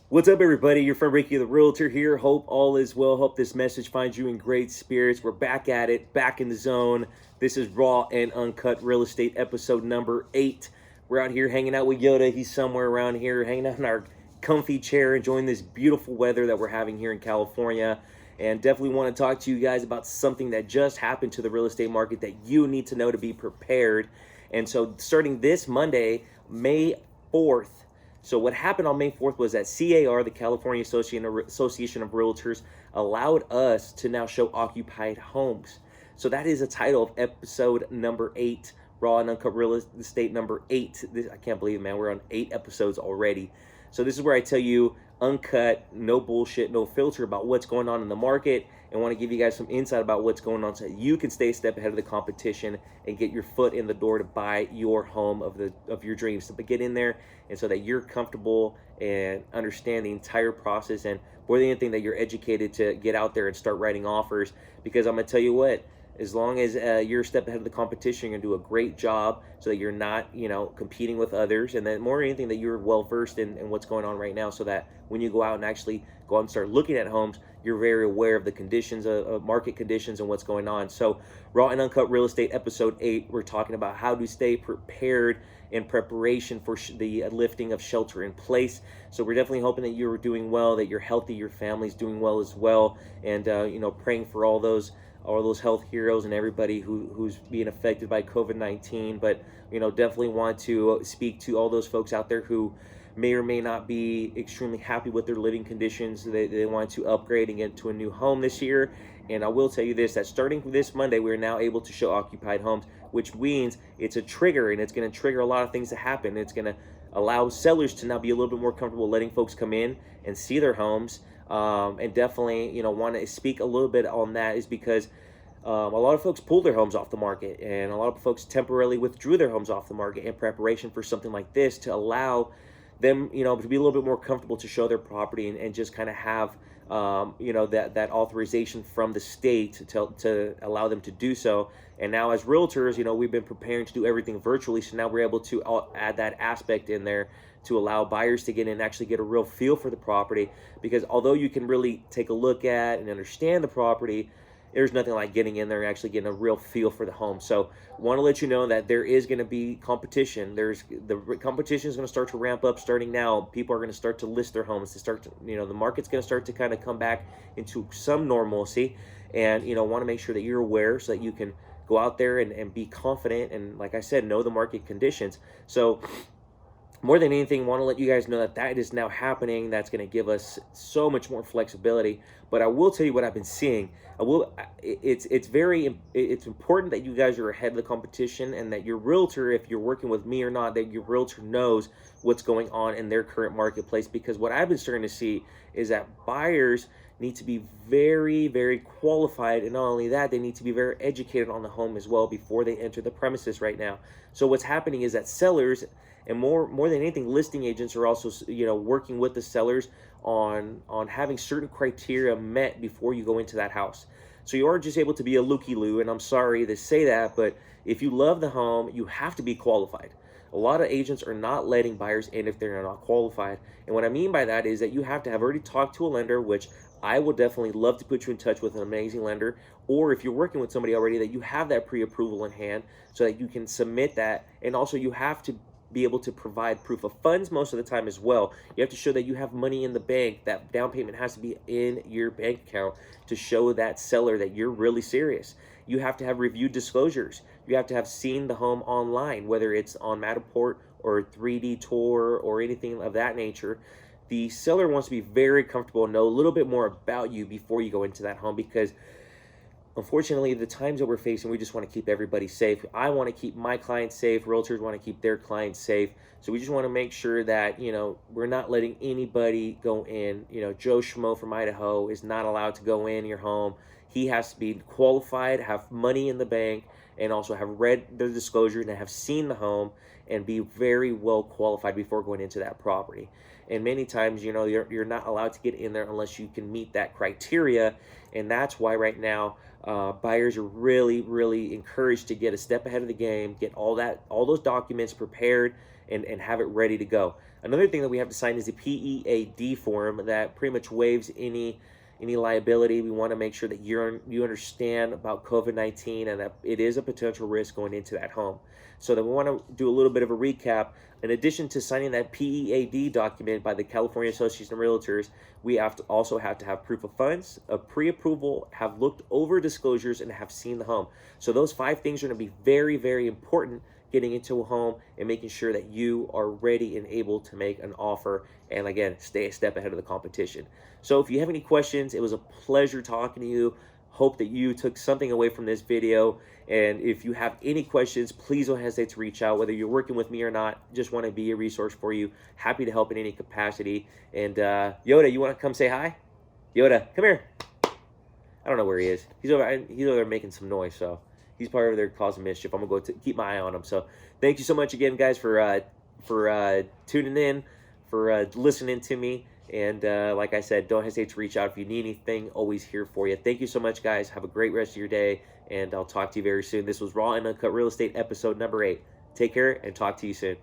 What's up, everybody? Your friend Ricky the Realtor here. Hope all is well. Hope this message finds you in great spirits. We're back at it, back in the zone. This is Raw and Uncut Real Estate, episode number 8. We're out here hanging out with Yoda. He's somewhere around here, hanging out in our comfy chair, enjoying this beautiful weather that we're having here in California. And definitely want to talk to you guys about something that just happened to the real estate market that you need to know to be prepared. And so, starting this Monday, May 4th, so what happened on May 4th was that CAR, the California Association of Realtors, allowed us to now show occupied homes. So that is a title of episode number 8, Raw and Uncut Real Estate number 8. I can't believe it, man. We're on 8 episodes already. So this is where I tell you uncut, no bullshit, no filter about what's going on in the market, and want to give you guys some insight about what's going on so that you can stay a step ahead of the competition and get your foot in the door to buy your home of your dreams, to get in there, and so that you're comfortable and understand the entire process, and more than anything that you're educated to get out there and start writing offers. Because I'm gonna tell you what, as long as you're a step ahead of the competition, you're gonna do a great job so that you're not, competing with others, and then more than anything that you're well versed in what's going on right now, so that when you go out and actually go out and start looking at homes, you're very aware of the conditions, of market conditions, and what's going on. So Raw and Uncut Real Estate episode 8, we're talking about how to stay prepared in preparation for the lifting of shelter in place. So we're definitely hoping that you're doing well, that you're healthy, your family's doing well as well, and praying for all those health heroes and everybody who's being affected by COVID-19. But definitely want to speak to all those folks out there who may or may not be extremely happy with their living conditions. They want to upgrade and get to a new home this year. And I will tell you this, that starting this Monday, we're now able to show occupied homes, which means it's a trigger, and it's going to trigger a lot of things to happen. It's going to allow sellers to now be a little bit more comfortable letting folks come in and see their homes. And definitely, want to speak a little bit on that is because a lot of folks pulled their homes off the market, and a lot of folks temporarily withdrew their homes off the market in preparation for something like this, to allow them, to be a little bit more comfortable to show their property, and just kind of have, that authorization from the state to allow them to do so. And now as realtors, we've been preparing to do everything virtually. So now we're able to add that aspect in there to allow buyers to get in and actually get a real feel for the property. Because although you can really take a look at and understand the property, there's nothing like getting in there and actually getting a real feel for the home. So want to let you know that there is going to be competition. The competition is going to start to ramp up starting now. People are going to start to list their homes, to start to, the market's going to start to kind of come back into some normalcy. And want to make sure that you're aware so that you can go out there and be confident, and like I said, know the market conditions. So more than anything, want to let you guys know that is now happening. That's going to give us so much more flexibility. But I will tell you what I've been seeing. It's important that you guys are ahead of the competition, and that your realtor, if you're working with me or not, that your realtor knows what's going on in their current marketplace. Because what I've been starting to see is that buyers need to be very, very qualified, and not only that, they need to be very educated on the home as well before they enter the premises right now. So what's happening is that sellers, and more than anything, listing agents are also working with the sellers on having certain criteria met before you go into that house. So you aren't just able to be a looky-loo, and I'm sorry to say that, but if you love the home, you have to be qualified. A lot of agents are not letting buyers in if they're not qualified. And what I mean by that is that you have to have already talked to a lender, which I will definitely love to put you in touch with an amazing lender. Or if you're working with somebody already, that you have that pre-approval in hand so that you can submit that. And also you have to be able to provide proof of funds most of the time as well. You have to show that you have money in the bank. That down payment has to be in your bank account to show that seller that you're really serious. You have to have reviewed disclosures. You have to have seen the home online, whether it's on Matterport or 3D tour or anything of that nature. The seller wants to be very comfortable and know a little bit more about you before you go into that home, because unfortunately, the times that we're facing, we just want to keep everybody safe. I want to keep my clients safe. Realtors want to keep their clients safe. So we just want to make sure that, we're not letting anybody go in. Joe Schmo from Idaho is not allowed to go in your home. He has to be qualified, have money in the bank, and also have read the disclosure and have seen the home and be very well qualified before going into that property. And many times, you're not allowed to get in there unless you can meet that criteria. And that's why right now, buyers are really, really encouraged to get a step ahead of the game, get all those documents prepared, and have it ready to go. Another thing that we have to sign is the PEAD form that pretty much waives any liability. We want to make sure that you understand about COVID-19 and that it is a potential risk going into that home. So then we want to do a little bit of a recap. In addition to signing that PEAD document by the California Association of Realtors, we also have to have proof of funds, a pre-approval, have looked over disclosures, and have seen the home. So those 5 things are going to be very, very important getting into a home and making sure that you are ready and able to make an offer, and again, stay a step ahead of the competition. So if you have any questions, it was a pleasure talking to you. Hope that you took something away from this video. And if you have any questions, please don't hesitate to reach out, whether you're working with me or not. Just want to be a resource for you. Happy to help in any capacity. And Yoda, you want to come say hi? Yoda, come here. I don't know where he is. He's over there making some noise, so he's probably over there causing mischief. I'm gonna go keep my eye on him. So thank you so much again, guys, for tuning in, for listening to me. And like I said, don't hesitate to reach out if you need anything. Always here for you. Thank you so much, guys. Have a great rest of your day, and I'll talk to you very soon. This was Raw and Uncut Real Estate episode number 8. Take care and talk to you soon.